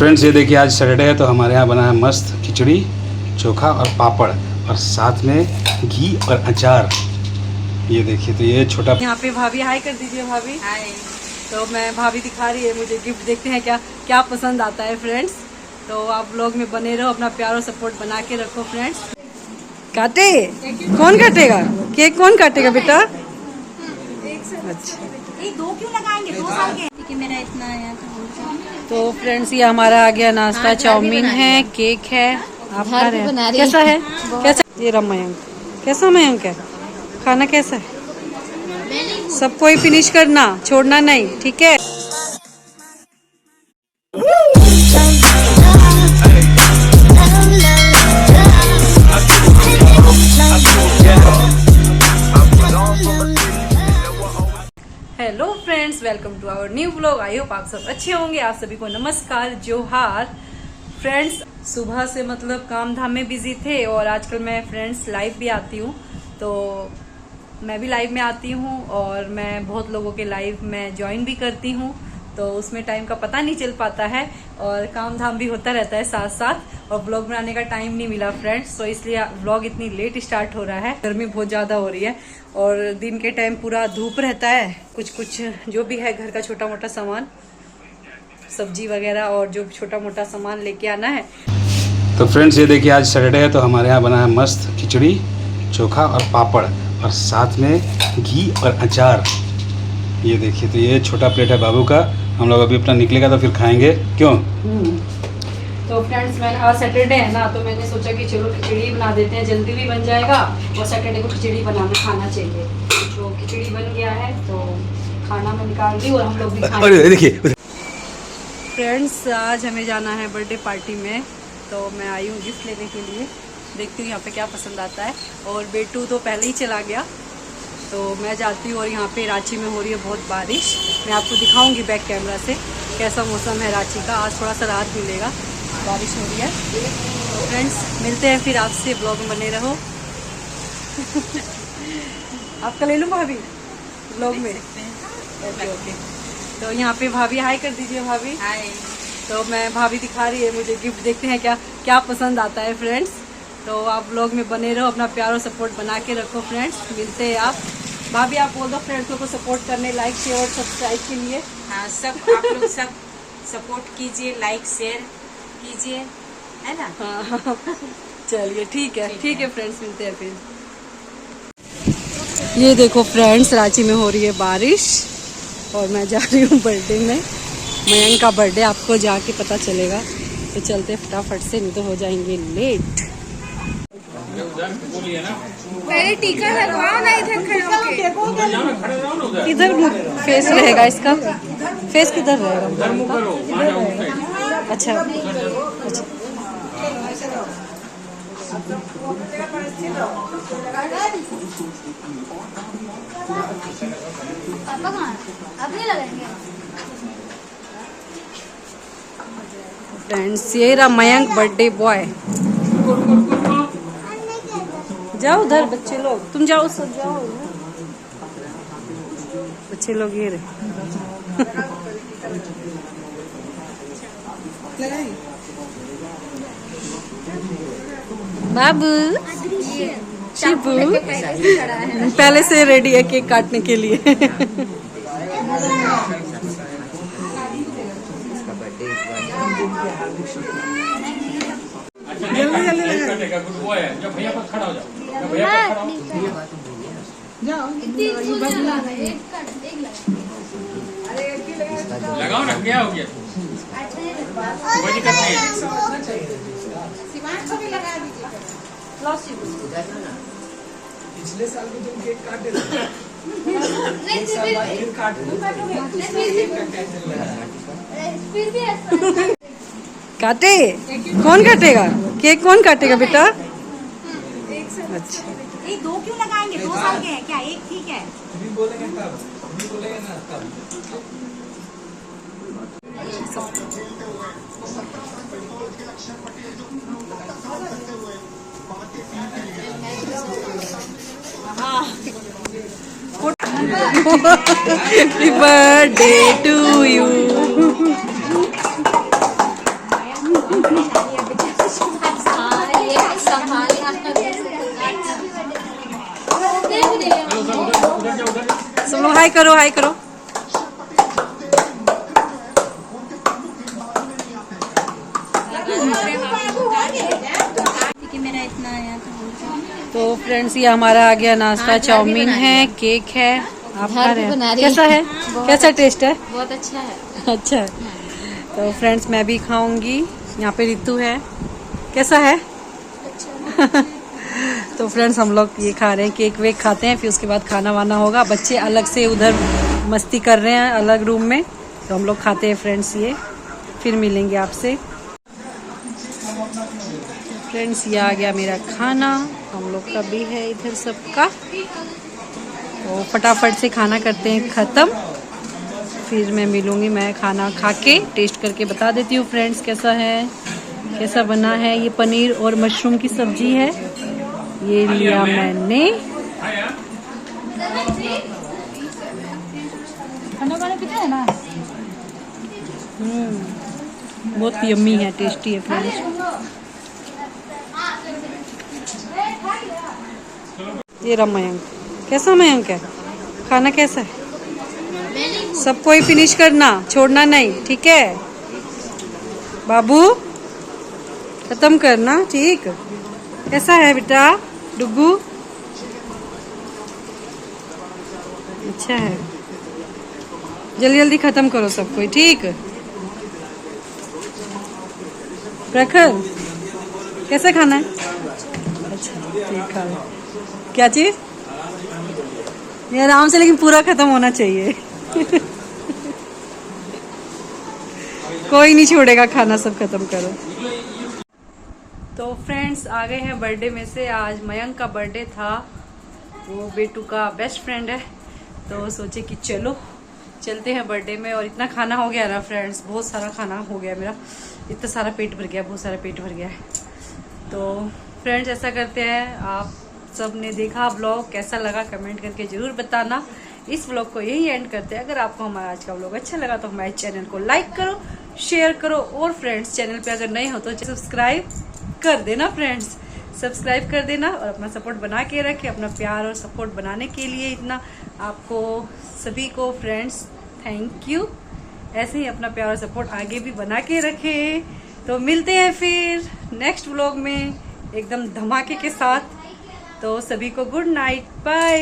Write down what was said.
Friends ये देखिए आज सैटरडे है तो हमारे यहाँ बना है मस्त खिचड़ी चोखा और पापड़ और साथ में घी और अचार। ये देखिए तो ये छोटा यहाँ पे भाभी हाय कर दीजिए। भाभी हाय। तो मैं भाभी दिखा रही है मुझे गिफ्ट, देखते हैं क्या क्या पसंद आता है फ्रेंड्स। तो आप व्लॉग में बने रहो, अपना प्यार और सपोर्ट बना के रखो फ्रेंड्स। काटे कौन काटेगा केक? कौन काटेगा बेटा? अच्छा दो क्यों लगाएंगे? 2 साल के मेरा इतना आया तो फ्रेंड्स ये हमारा आ गया नाश्ता, चाउमीन है, केक है। आप खा रहे हैं? कैसा है? कैसा ये रहा मयंक? कैसा मयंक है? खाना कैसा है? सबको ही फिनिश करना, छोड़ना नहीं, ठीक है? Hello friends, welcome to our new vlog. I hope आप सब अच्छे होंगे। आप सभी को नमस्कार, जोहार। फ्रेंड्स सुबह से मतलब काम धाम में बिजी थे और आजकल मैं फ्रेंड्स लाइव भी आती हूँ, तो मैं भी लाइव में आती हूँ और मैं बहुत लोगों के लाइव में ज्वाइन भी करती हूँ, तो उसमें टाइम का पता नहीं चल पाता है और काम धाम भी होता रहता है साथ साथ, और व्लॉग बनाने का टाइम नहीं मिला फ्रेंड्स। तो इसलिए व्लॉग इतनी लेट स्टार्ट हो रहा है। गर्मी बहुत ज़्यादा हो रही है और दिन के टाइम पूरा धूप रहता है। कुछ जो भी है घर का छोटा मोटा सामान, सब्जी वगैरह और जो छोटा मोटा सामान लेके आना है। तो फ्रेंड्स ये देखिए आज सैटरडे है तो हमारे यहाँ बना है मस्त खिचड़ी चोखा और पापड़ और साथ में घी और अचार। ये देखिए तो ये छोटा प्लेट है बाबू का। हम लोग अभी अपना निकलेगा तो फिर खाएंगे, क्यों? तो फ्रेंड्स मैंने आज सैटरडे है ना, तो मैंने सोचा कि चलो खिचड़ी बना देते हैं, जल्दी भी बन जाएगा और सैटरडे को खिचड़ी बनाना खाना चाहिए। तो खिचड़ी बन गया है तो खाना मैं निकाल दी और हम लोग भी खाएंगे। देखिए फ्रेंड्स आज हमें जाना है बर्थडे पार्टी में, तो मैं आई हूँ गिफ्ट लेने के लिए। देखती हूँ यहाँ पे क्या पसंद आता है। और बेटू तो पहले ही चला गया, तो मैं जाती हूँ। और यहाँ पे रांची में हो रही है बहुत बारिश। मैं आपको दिखाऊंगी बैक कैमरा से कैसा मौसम है रांची का। आज थोड़ा सा राहत मिलेगा, बारिश हो रही है। तो फ्रेंड्स मिलते हैं फिर आपसे, ब्लॉग में बने रहो। आपका ले लूँ भाभी ब्लॉग में? Okay okay. तो यहाँ पे भाभी हाय कर दीजिए। भाभी हाय। तो मैं भाभी दिखा रही है मुझे गिफ्ट, देखते हैं क्या क्या पसंद आता है फ्रेंड्स। तो आप व्लॉग में बने रहो, अपना प्यार और सपोर्ट बना के रखो फ्रेंड्स। मिलते हैं आप। भाभी आप बोल दो फ्रेंड्स को सपोर्ट करने, लाइक शेयर और सब्सक्राइब के लिए। हाँ, सब आप लोग सब सपोर्ट कीजिए, लाइक शेयर कीजिए, है ना? हाँ चलिए ठीक है फ्रेंड्स, मिलते हैं फिर। ये देखो फ्रेंड्स रांची में हो रही है बारिश और मैं जा रही हूँ बर्थडे में। मयंक का बर्थडे, आपको जाके पता चलेगा। तो चलते फटाफट से, नहीं तो हो जाएंगे लेट। पहले टीका लगवाओ ना, इधर खड़े किधर फेस रहेगा इसका? फेस किधर रहेगा? अच्छा अच्छा। फ्रेंड्स ये रहा मयंक बर्थडे बॉय। जाओ उधर बच्चे लोग, तुम जाओ सब जाओ। बच्चे लोग ये रहे। बाबू शिबू पहले से रेडी है केक काटने के लिए। जल्दी जल्दी लगाओ ना, क्या हो गया? कोई दिक्कत नहीं है। पिछले साल भी तुम केक काटे थे, इस साल फिर काट लो। काटे कौन काटेगा केक? कौन काटेगा बेटा? अच्छा 2 क्यों लगाएंगे? 2 साल के हैं क्या? एक ठीक है। अभी बोलेंगे तब, अभी बोलेंगे ना तब। Happy birthday to you. हाय करो, हाय करो। मेरा इतना आया तो फ्रेंड्स ये हमारा आ गया नाश्ता, चाउमीन है, केक है। आप खा रहे हैं? कैसा है? कैसा टेस्ट है? बहुत अच्छा है। अच्छा है। तो फ्रेंड्स मैं भी खाऊंगी। यहाँ पे रितु है। कैसा है? तो फ्रेंड्स हम लोग ये खा रहे हैं, केक वेक खाते हैं, फिर उसके बाद खाना वाना होगा। बच्चे अलग से उधर मस्ती कर रहे हैं अलग रूम में, तो हम लोग खाते हैं फ्रेंड्स ये। फिर मिलेंगे आपसे। फ्रेंड्स ये आ गया मेरा खाना, हम लोग का भी है इधर सबका। तो फटाफट से खाना करते हैं ख़त्म, फिर मैं मिलूँगी। मैं खाना खा के टेस्ट करके बता देती हूँ फ्रेंड्स कैसा है, कैसा बना है। ये पनीर और मशरूम की सब्जी है, ये लिया मैंने। बहुत यम्मी है, टेस्टी है फ्रेंड्स। ये रहा मयंक। कैसा मयंक है खाना? कैसा है? सबको ही फिनिश करना, छोड़ना नहीं, ठीक है बाबू? खत्म करना, ठीक। कैसा है बेटा डुगू? अच्छा है, जल्दी जल्दी खत्म करो सबको ही, ठीक। प्रखर कैसा खाना है? अच्छा ठीक है। क्या चीज? ये आराम से, लेकिन पूरा खत्म होना चाहिए। कोई नहीं छोड़ेगा खाना, सब खत्म करो। तो फ्रेंड्स आ गए हैं बर्थडे में से। आज मयंक का बर्थडे था, वो बेटू का बेस्ट फ्रेंड है, तो सोचे कि चलो चलते हैं बर्थडे में। और इतना खाना हो गया ना फ्रेंड्स, बहुत सारा खाना हो गया मेरा, इतना सारा पेट भर गया, बहुत सारा पेट भर गया है। तो फ्रेंड्स ऐसा करते हैं, आप सब ने देखा व्लॉग, कैसा लगा कमेंट करके जरूर बताना। इस व्लॉग को यही एंड करते हैं। अगर आपको हमारा आज का व्लॉग अच्छा लगा तो हमारे चैनल को लाइक करो, शेयर करो, और फ्रेंड्स चैनल पे अगर नए हो तो सब्सक्राइब कर देना फ्रेंड्स, सब्सक्राइब कर देना। और अपना सपोर्ट बना के रखें, अपना प्यार और सपोर्ट बनाने के लिए इतना आपको सभी को फ्रेंड्स थैंक यू। ऐसे ही अपना प्यार और सपोर्ट आगे भी बना के रखें। तो मिलते हैं फिर नेक्स्ट व्लॉग में एकदम धमाके के साथ। तो सभी को गुड नाइट, बाय।